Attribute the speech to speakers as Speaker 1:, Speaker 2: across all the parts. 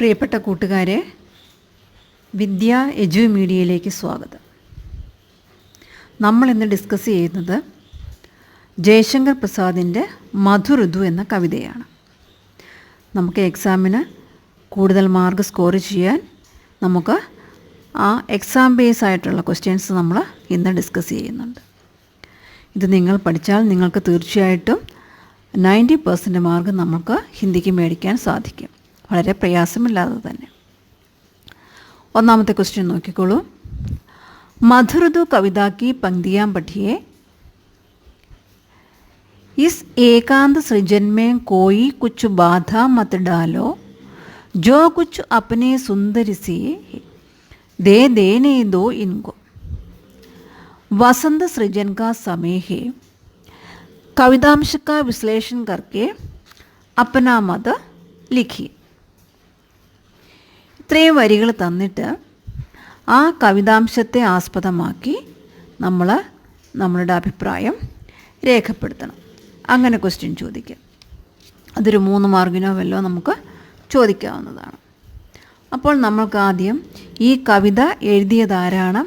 Speaker 1: പ്രിയപ്പെട്ട കൂട്ടുകാരെ, വിദ്യ എജു മീഡിയയിലേക്ക് സ്വാഗതം. നമ്മൾ ഇന്ന് ഡിസ്കസ് ചെയ്യുന്നത് ജയശങ്കർ പ്രസാദിൻ്റെ മധുഋതു എന്ന കവിതയാണ്. നമുക്ക് എക്സാമിന് കൂടുതൽ മാർക്ക് സ്കോർ ചെയ്യാൻ നമുക്ക് ആ എക്സാം ബേസ് ആയിട്ടുള്ള ക്വസ്റ്റ്യൻസ് നമ്മൾ ഇന്ന് ഡിസ്കസ് ചെയ്യുന്നുണ്ട്. ഇത് നിങ്ങൾ പഠിച്ചാൽ നിങ്ങൾക്ക് തീർച്ചയായിട്ടും 90% മാർക്ക് നമുക്ക് ഹിന്ദിക്ക് മേടിക്കാൻ സാധിക്കും, വളരെ പ്രയാസമില്ലാതെ തന്നെ. ഒന്നാമത്തെ ക്വസ്റ്റ്യൻ നോക്കിക്കോളൂ. മധുഋതു കവിത की पंक्तियाँ पढ़िए. इस एकांत सृजन में कोई कुछ बाधा मत डालो, जो कुछ अपने सुंदर से दे देने दो इनको. वसंत सृजन का समय है. कवितांश का विश्लेषण करके अपना मत लिखिए. ഇത്രയും വരികൾ തന്നിട്ട് ആ കവിതാംശത്തെ ആസ്പദമാക്കി നമ്മൾ നമ്മളുടെ അഭിപ്രായം രേഖപ്പെടുത്തണം. അങ്ങനെ ക്വസ്റ്റ്യൻ ചോദിക്കാം. അതൊരു 3 മാർക്കിനോ വല്ലോ നമുക്ക് ചോദിക്കാവുന്നതാണ്. അപ്പോൾ നമ്മൾക്ക് ആദ്യം ഈ കവിത എഴുതിയതാരാണ്,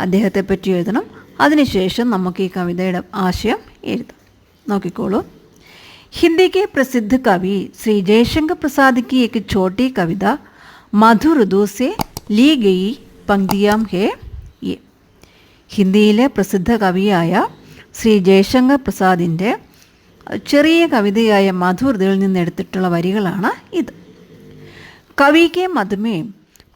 Speaker 1: അദ്ദേഹത്തെ പറ്റി എഴുതണം. അതിനുശേഷം നമുക്ക് ഈ കവിതയുടെ ആശയം എഴുതാം. നോക്കിക്കോളൂ. हिंदी के प्रसिद्ध कवि श्री जयशंकर प्रसाद की एक छोटी कविता മധുഋതു से ली गई पंक्तियाँ है ये. ഹിന്ദിയിലെ പ്രസിദ്ധ കവിയായ ശ്രീ ജയശങ്കർ പ്രസാദിൻ്റെ ചെറിയ കവിതയായ മധുഋതുവിൽ നിന്നെടുത്തിട്ടുള്ള വരികളാണ് ഇത്. कवि के मत में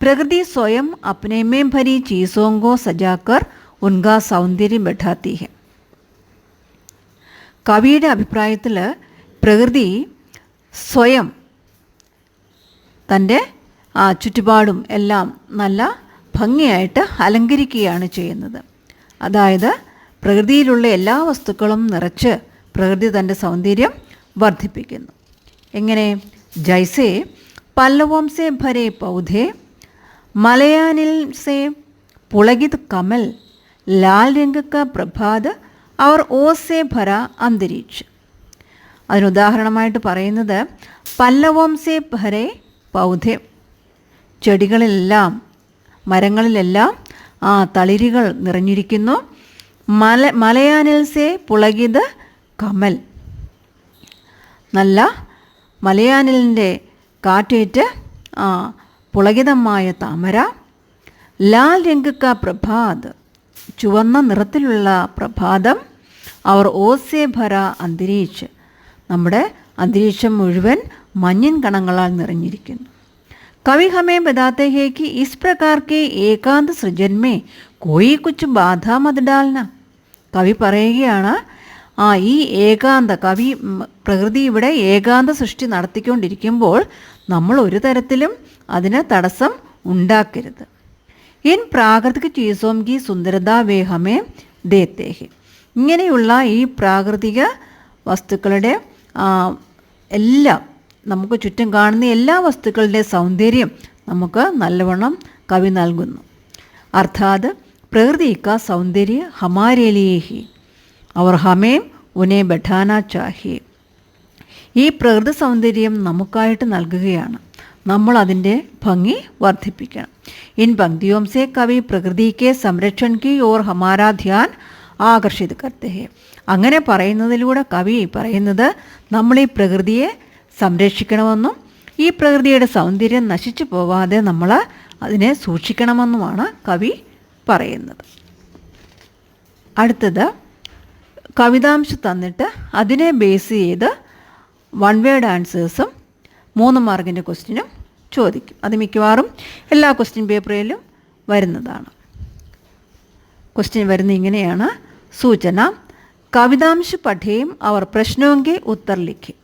Speaker 1: प्रकृति स्वयं अपने में भरी चीज़ों को सजाकर उनका सौंदर्य बढ़ाती है. കവിയുടെ അഭിപ്രായത്തിൽ പ്രകൃതി സ്വയം തൻ്റെ ചുറ്റുപാടും എല്ലാം നല്ല ഭംഗിയായിട്ട് അലങ്കരിക്കുകയാണ് ചെയ്യുന്നത്. അതായത് പ്രകൃതിയിലുള്ള എല്ലാ വസ്തുക്കളും നിറച്ച് പ്രകൃതി തൻ്റെ സൗന്ദര്യം വർദ്ധിപ്പിക്കുന്നു. എങ്ങനെ? ജൈസെ പല്ലവോം സെ ഭരെ പൗധേ, മലയാനിൽ സെ പുളകിത് കമൽ, ലാൽ രംഗ് കാ പ്രഭാത് അവർ ഓസെ ഭര അന്തരീക്ഷ്. അതിനുദാഹരണമായിട്ട് പറയുന്നത് പല്ലവോം സെ ഭരെ പൗധേ, ചെടികളിലെല്ലാം മരങ്ങളിലെല്ലാം തളിരുകൾ നിറഞ്ഞിരിക്കുന്നു. മലയാനിൽ സെ പുളകിത് കമൽ, നല്ല മലയാനിലിൻ്റെ കാറ്റേറ്റ് പുളകിതമായ താമര. ലാൽ രംഗ് കാ പ്രഭാത്, ചുവന്ന നിറത്തിലുള്ള പ്രഭാതം. അവർ ഓസെ ഭര അന്തരീക്ഷ്, നമ്മുടെ അന്തരീക്ഷം മുഴുവൻ മഞ്ഞിൻ കണങ്ങളാൽ നിറഞ്ഞിരിക്കുന്നു. कवि हमें बताते हैं कि इस प्रकार के एकांत सृजन में कोई कुछ बाधा मत डालना. കവി പറയുകയാണ്, ഈ ഏകാന്ത കവി പ്രകൃതി ഇവിടെ ഏകാന്ത സൃഷ്ടി നടത്തിക്കൊണ്ടിരിക്കുമ്പോൾ നമ്മൾ ഒരു തരത്തിലും അതിന് തടസ്സം ഉണ്ടാക്കരുത്. ഇൻ പ്രാകൃതിക ചീസോം കി സുന്ദരത വേ ഹമേ ദേത്തേ ഹെ. ഇങ്ങനെയുള്ള ഈ പ്രാകൃതിക വസ്തുക്കളുടെ എല്ലാം, നമുക്ക് ചുറ്റും കാണുന്ന എല്ലാ വസ്തുക്കളുടെ സൗന്ദര്യം നമുക്ക് നല്ലവണ്ണം കവി നൽകുന്നു. അർത്ഥാത് പ്രകൃതി കാ സൗന്ദര്യ ഹമാരേ ലിയേ ഹി അവർ ഹമേം ഉനെ ബഠാന ചാഹിയെ. ഈ പ്രകൃതി സൗന്ദര്യം നമുക്കായിട്ട് നൽകുകയാണ്, നമ്മൾ അതിൻ്റെ ഭംഗി വർദ്ധിപ്പിക്കണം. ഇൻ പങ്ക്തിയോം സെ കവി പ്രകൃതി കെ സംരക്ഷൺ കി ഓർ ഹമാരാ ധ്യാൻ ആകർഷിത് കർത്തേ ഹെ. അങ്ങനെ പറയുന്നതിലൂടെ കവി പറയുന്നത് നമ്മൾ ഈ പ്രകൃതിയെ സംരക്ഷിക്കണമെന്നും ഈ പ്രകൃതിയുടെ സൗന്ദര്യം നശിച്ചു പോവാതെ നമ്മൾ അതിനെ സൂക്ഷിക്കണമെന്നുമാണ് കവി പറയുന്നത്. അടുത്തത് കവിതാംശം തന്നിട്ട് അതിനെ ബേസ് ചെയ്ത് 1 വേർഡ് ആൻസേഴ്സും 3 മാർക്കിൻ്റെ ക്വസ്റ്റ്യനും ചോദിക്കും. അത് മിക്കവാറും എല്ലാ ക്വസ്റ്റ്യൻ പേപ്പറിലും വരുന്നതാണ്. ക്വസ്റ്റ്യൻ വരുന്ന ഇങ്ങനെയാണ്. സൂചന: കവിതാംശ പഠേം അവർ പ്രശ്നോങ്കെ ഉത്തർ ലിഖേ.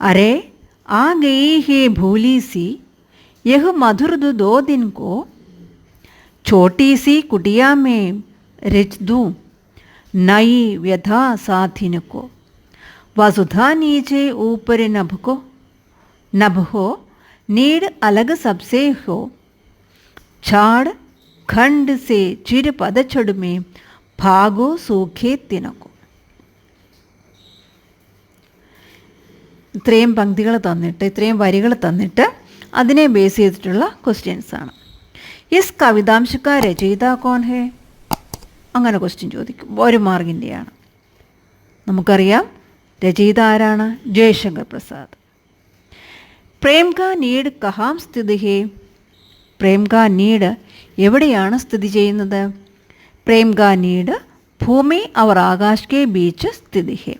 Speaker 1: अरे आ गई है भूली सी यह मधुऋतु 2 दिन को, छोटी सी कुटिया में रच दूँ नई व्यथा साथिन को. वसुधा नीचे ऊपर नभ हो नीड अलग सबसे हो, छाड़ खंड से चिर पदछड़ में भागो सूखे तिनको. ഇത്രയും പങ്ക്തികൾ തന്നിട്ട്, ഇത്രയും വരികൾ തന്നിട്ട് അതിനെ ബേസ് ചെയ്തിട്ടുള്ള ക്വസ്റ്റ്യൻസാണ്. ഇസ് കവിതാംശ കാ രചയിത കോൺ ഹേ? അങ്ങനെ ക്വസ്റ്റ്യൻ ചോദിക്കും. 1 മാർക്കിൻ്റെയാണ്. നമുക്കറിയാം രചയിത ആരാണ്? ജയശങ്കർ പ്രസാദ്. പ്രേം കാ നീഡ് കഹാം സ്ഥിതി ഹേ? പ്രേം കാ നീഡ് എവിടെയാണ് സ്ഥിതി ചെയ്യുന്നത്? പ്രേം കാ നീഡ് ഭൂമി അവർ ആകാശ് കെ ബീച്ച് സ്ഥിതി ഹേ.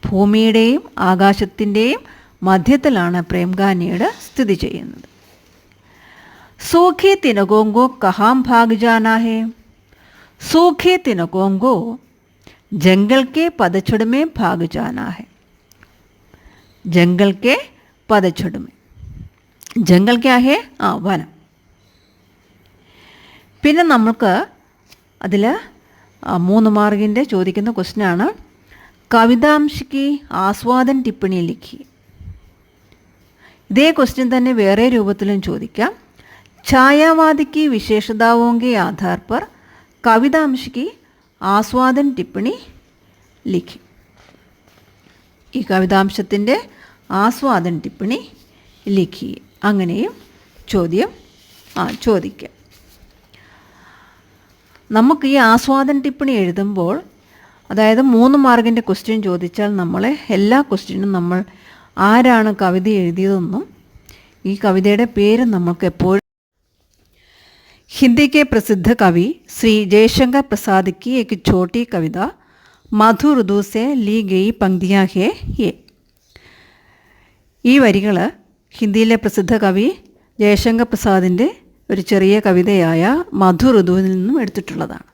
Speaker 1: ഭൂമിയുടെയും ആകാശത്തിൻ്റെയും മധ്യത്തിലാണ് പ്രേം കാ നീഡ് സ്ഥിതി ചെയ്യുന്നത്. सूखे तिनकों को कहाँ भाग जाना है? सूखे तिनकों को जंगल के पतझड़ में भाग जाना है. जंगल के पतझड़ में. जंगल क्या है? വനം. പിന്നെ നമുക്ക് അതിൽ 3 മാർക്കിൻ്റെ ചോദിക്കുന്ന ക്വസ്റ്റ്യനാണ് കവിതാംശിക്ക് ആസ്വാദൻ ടിപ്പണി ലിഖി. ഇതേ ക്വസ്റ്റ്യൻ തന്നെ വേറെ രൂപത്തിലും ചോദിക്കാം. छायावादी की विशेषताओं के आधार पर कवितांश की ആസ്വാദൻ ടിപ്പണി ലിഖി. ഈ കവിതാംശത്തിൻ്റെ ആസ്വാദൻ ടിപ്പണി ലിഖി. അങ്ങനെയും ചോദിക്കാം. നമുക്ക് ഈ ആസ്വാദൻ ടിപ്പണി എഴുതുമ്പോൾ, അതായത് 3 മാർക്കിൻ്റെ ക്വസ്റ്റ്യൻ ചോദിച്ചാൽ നമ്മളെ എല്ലാ ക്വസ്റ്റ്യനും നമ്മൾ ആരാണ് കവിത എഴുതിയതെന്നും ഈ കവിതയുടെ പേര് നമുക്ക് എപ്പോഴും. हिंदी के प्रसिद्ध कवि श्री जयशंकर प्रसाद की एक छोटी कविता मधुर ऋतु से ली गई पंक्तियाँ है ये. ഈ വരികൾ ഹിന്ദിയിലെ പ്രസിദ്ധ കവി ജയശങ്കർ പ്രസാദിൻ്റെ ഒരു ചെറിയ കവിതയായ മധുർ ഋതുവിൽ നിന്നും എടുത്തിട്ടുള്ളതാണ്.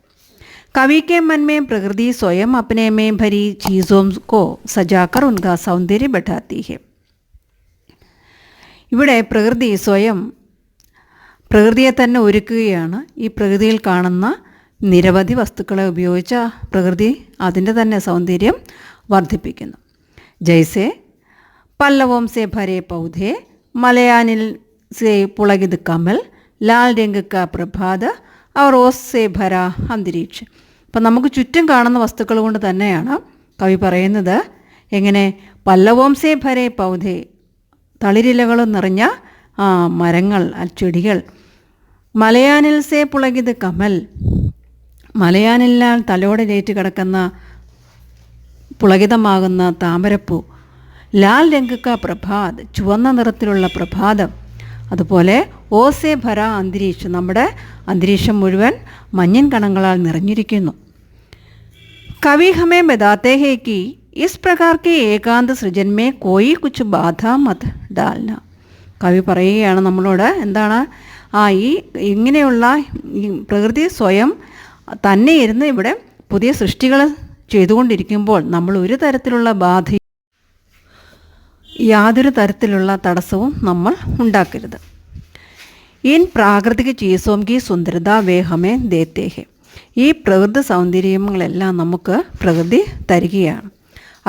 Speaker 1: कवि के मन में प्रकृति स्वयं अपने में भरी चीज़ों को सजाकर उनका सौंदर्य बढ़ाती है. ഇവിടെ പ്രകൃതി സ്വയം പ്രകൃതിയെ തന്നെ ഒരുക്കുകയാണ്. ഈ പ്രകൃതിയിൽ കാണുന്ന നിരവധി വസ്തുക്കളെ ഉപയോഗിച്ച പ്രകൃതി അതിൻ്റെ തന്നെ സൗന്ദര്യം വർദ്ധിപ്പിക്കുന്നു. ജൈസെ പല്ലവോം സെ ഭരേ പൗധേ, മലയാനിൽ സെ പുളകിത് കമൽ, ലാൽ രംഗ് കാ പ്രഭാത അവർ ഓസ് സെ ഭര അന്തരീക്ഷ. അപ്പം നമുക്ക് ചുറ്റും കാണുന്ന വസ്തുക്കൾ കൊണ്ട് തന്നെയാണ് കവി പറയുന്നത് എങ്ങനെ പല്ലവോം സെ ഭരേ പൗധേ, തളിരിലകൾ നിറഞ്ഞ മരങ്ങൾ, ചെടികൾ. മലയാനിൽ സേ പുളകിത് കമൽ, മലയാനില്ലാൽ തലോടെ ജയിറ്റ് കിടക്കുന്ന പുളകിതമാകുന്ന താമരപ്പൂ. ലാൽ രംഗക്ക പ്രഭാത്, ചുവന്ന നിറത്തിലുള്ള പ്രഭാതം. അതുപോലെ ഓസേ ഭര അന്തരീക്ഷം, നമ്മുടെ അന്തരീക്ഷം മുഴുവൻ മഞ്ഞൻ കണങ്ങളാൽ നിറഞ്ഞിരിക്കുന്നു. കവി ഹമേ ബതാത്തെ ഹേ കി ഇസ് പ്രകാർ കെ ഏകാന്ത സൃജൻ മേ കോയി കുച്ച് ബാധ മത് ഡാൽന. കവി പറയുകയാണ് നമ്മളോട്, എന്താണ് ഈ ഇങ്ങനെയുള്ള ഈ പ്രകൃതി സ്വയം തന്നെ ഇരുന്ന് ഇവിടെ പുതിയ സൃഷ്ടികൾ ചെയ്തുകൊണ്ടിരിക്കുമ്പോൾ നമ്മൾ ഒരു തരത്തിലുള്ള യാതൊരു തരത്തിലുള്ള തടസ്സവും നമ്മൾ ഉണ്ടാക്കരുത്. ഇൻ പ്രാകൃതിക ചീസോം കി സുന്ദരത വേ ഹമേ ദേത്തേ ഹെ. ഈ പ്രകൃതി സൗന്ദര്യങ്ങളെല്ലാം നമുക്ക് പ്രകൃതി തരികയാണ്.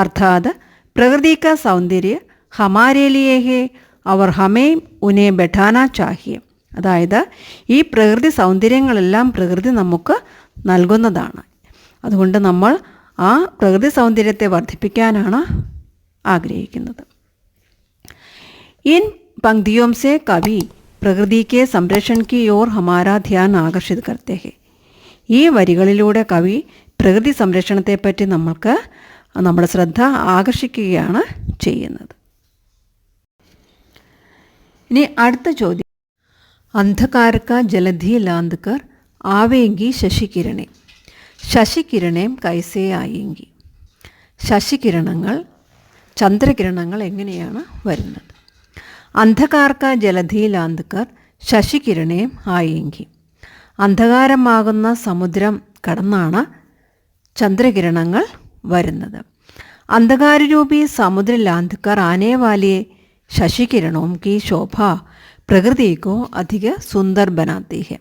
Speaker 1: അർത്ഥാത് പ്രകൃതി കാ സൗന്ദര്യ ഹമാരേ ലിയേ ഹെ അവർ ഹമേ ഉനെ ബെഠാന ചാഹിയെ. അതായത് ഈ പ്രകൃതി സൗന്ദര്യങ്ങളെല്ലാം പ്രകൃതി നമുക്ക് നൽകുന്നതാണ്. അതുകൊണ്ട് നമ്മൾ ആ പ്രകൃതി സൗന്ദര്യത്തെ വർദ്ധിപ്പിക്കാനാണ് ആഗ്രഹിക്കുന്നത്. ഇൻ പങ്ക്തിയോം സെ കവി പ്രകൃതി കെ സംരക്ഷൺ കി ഓർ ഹമാരാ ധ്യാൻ ആകർഷിത് കർത്തേ ഹെ. ഈ വരികളിലൂടെ കവി പ്രകൃതി സംരക്ഷണത്തെപ്പറ്റി നമ്മൾക്ക് നമ്മുടെ ശ്രദ്ധ ആകർഷിക്കുകയാണ് ചെയ്യുന്നത്. ഇനി അടുത്ത ചോദ്യം, അന്ധകാരക്ക ജലധി ലാന്ത്കർ ആവേങ്കി ശശികിരണേ. ശശികിരണേം കൈസേ ആയെങ്കി. ശശികിരണങ്ങൾ, ചന്ദ്രകിരണങ്ങൾ എങ്ങനെയാണ് വരുന്നത്? അന്ധകാർക്ക ജലധി ലാന്ത്കർ ശശികിരണേം ആയെങ്കി. അന്ധകാരമാകുന്ന സമുദ്രം കടന്നാണ് ചന്ദ്രകിരണങ്ങൾ വരുന്നത്. അന്ധകാരരൂപി സമുദ്ര ലാന്ത്കർ ആനെ വാലിയെ ശശികിരണവും की शोभा പ്രകൃതി को अधिक सुंदर बनाती है.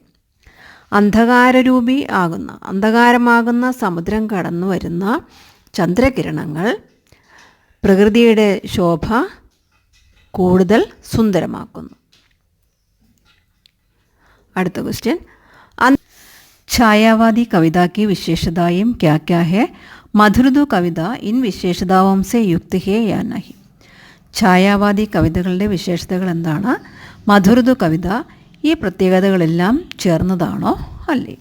Speaker 1: അന്ധകാരമാകുന്ന സമുദ്രം കടന്നു വരുന്ന ചന്ദ്രകിരണങ്ങൾ പ്രകൃതിയുടെ ശോഭ കൂടുതൽ സുന്ദരമാക്കുന്നു. അടുത്ത ക്വസ്റ്റ്യൻ, छायावादी कविता की विशेषताएं क्या क्या है? मधुरदु कविता इन विशेषताओं से युक्त है या नहीं? ഛായാവാദി കവിതകളുടെ വിശേഷതകൾ എന്താണ്? മധുരദു കവിത ഈ പ്രത്യേകതകളെല്ലാം ചേർന്നതാണോ അല്ലേ?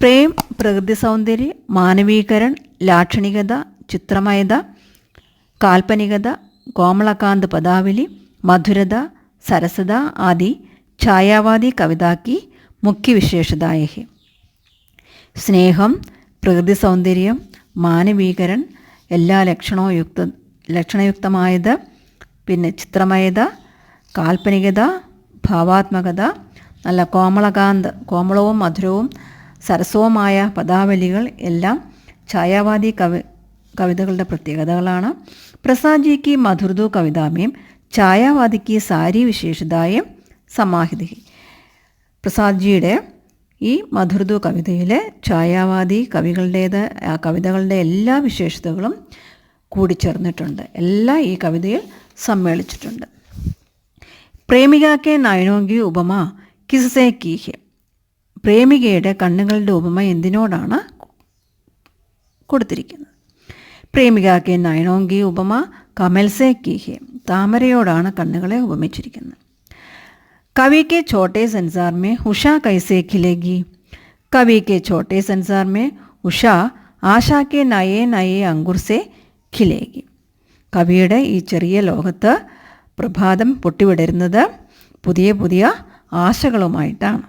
Speaker 1: പ്രേം, പ്രകൃതി സൗന്ദര്യ, മാനവീകരൺ, ലാക്ഷണികത, ചിത്രമയത, काल्पनिकता, कोमलकांत पदावली, मधुरता, सरसता आदि छायावादी कविता की मुख्य विशेषताएं हैं. स्नेहम, प्रकृति सौंदर्य, मानवीकरण എല്ലാ ലക്ഷണയുക്തമായത്, പിന്നെ ചിത്രമയത, കാൽപ്പനികത, ഭാവാത്മകത, നല്ല കോമളവും മധുരവും സരസവുമായ പദാവലികൾ എല്ലാം ഛായാവാദി കവിതകളുടെ പ്രത്യേകതകളാണ്. प्रसाद जी की मधुरदो कविता में ഛായാവാദി की सारी विशेषताएं समाहित है. പ്രസാദ് ജിയുടെ ഈ മധുരദോ കവിതയിലെ ഛായാവാദി കവിതകളുടെ എല്ലാ വിശേഷതകളും കൂടിച്ചേർന്നിട്ടുണ്ട്. എല്ലാം ഈ കവിതയിൽ സമ്മേളിച്ചിട്ടുണ്ട്. പ്രേമികയ്ക്ക് നയനോങ്കി ഉപമ കിസ്സേ കീ ഹെ. പ്രേമികയുടെ കണ്ണുകളുടെ ഉപമ എന്തിനോടാണ് കൊടുത്തിരിക്കുന്നത്? പ്രേമികയ്ക്ക് നയനോങ്കി ഉപമ കമൽസേ കീ ഹെ. താമരയോടാണ് കണ്ണുകളെ ഉപമിച്ചിരിക്കുന്നത്. कवि के छोटे संसार में उषा कैसे खिलेगी? कवि के छोटे संसार में उषा आशा के नए नए अंकुर से खिलेगी. കവിയുടെ ഈ ചെറിയ ലോകത്ത് പ്രഭാതം പൊട്ടിവിടരുന്നത് പുതിയ പുതിയ ആശകളുമായിട്ടാണ്.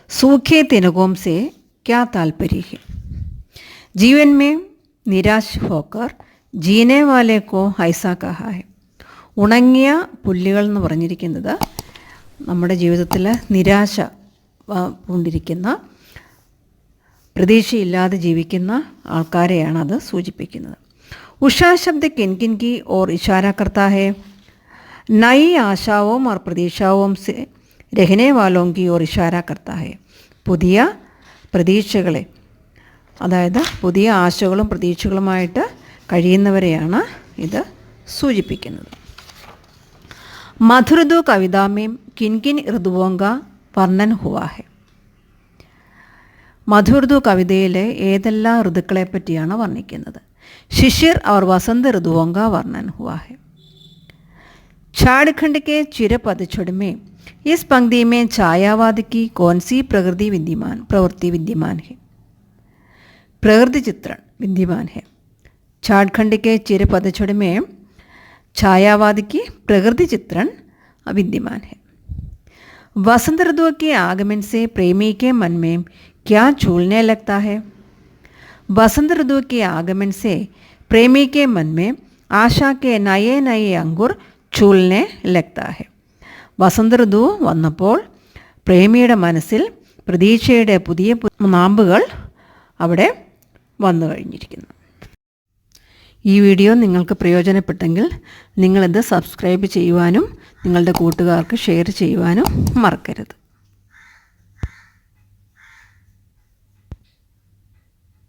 Speaker 1: सूखे तिनकों से क्या तात्पर्य है? जीवन में निराश होकर जीने वाले को ऐसा कहा है. ഉണങ്ങിയ പുല്ലുകൾ എന്ന് പറഞ്ഞിരിക്കുന്നത് നമ്മുടെ ജീവിതത്തിൽ നിരാശ കൊണ്ടിരിക്കുന്ന, പ്രതീക്ഷയില്ലാതെ ജീവിക്കുന്ന ആൾക്കാരെയാണ് അത് സൂചിപ്പിക്കുന്നത്. ഉഷാ ശബ്ദ കിൻകിൻ की ओर इशारा करता है. नई आशाओं और प्रतीक्षाओं से रहने वालों की ओर इशारा करता है. പുതിയ പ്രതീക്ഷകളെ, അതായത് പുതിയ ആശകളും പ്രതീക്ഷകളുമായിട്ട് കഴിയുന്നവരെയാണ് ഇത് സൂചിപ്പിക്കുന്നത്. मधुरदो कविता में किन किन ഋതുവോं का वर्णन हुआ है? മധുരദോ കവിതയിലെ ഏതെല്ലാം ഋതുക്കളെ പറ്റിയാണ് വർണ്ണിക്കുന്നത്? शिशिर और वसंत ऋतुओं का वर्णन हुआ है. झारखंड के चिरपतझड़ में इस पंक्ति में छायावाद की कौन सी प्रवृत्ति विद्यमान है? प्रकृति चित्रण विद्यमान है. झारखंड के चिरपतझड़ में छायावाद की प्रकृति चित्रण विद्यमान है. वसंत ऋतु के आगमन से प्रेमी के मन में क्या झूलने लगता है? वसंत ऋतु के आगमन से प्रेमी के मन में आशा के नए नए अंकुर झूलने लगता है. വസന്ത ഋതു വന്നപ്പോൾ പ്രേമിയുടെ മനസ്സിൽ പ്രതീക്ഷയുടെ പുതിയ നാമ്പുകൾ അവിടെ വന്നു കഴിഞ്ഞിരിക്കുന്നു. ഈ വീഡിയോ നിങ്ങൾക്ക് പ്രയോജനപ്പെട്ടെങ്കിൽ നിങ്ങളിത് സബ്സ്ക്രൈബ് ചെയ്യുവാനും നിങ്ങളുടെ കൂട്ടുകാർക്ക് ഷെയർ ചെയ്യുവാനും മറക്കരുത്.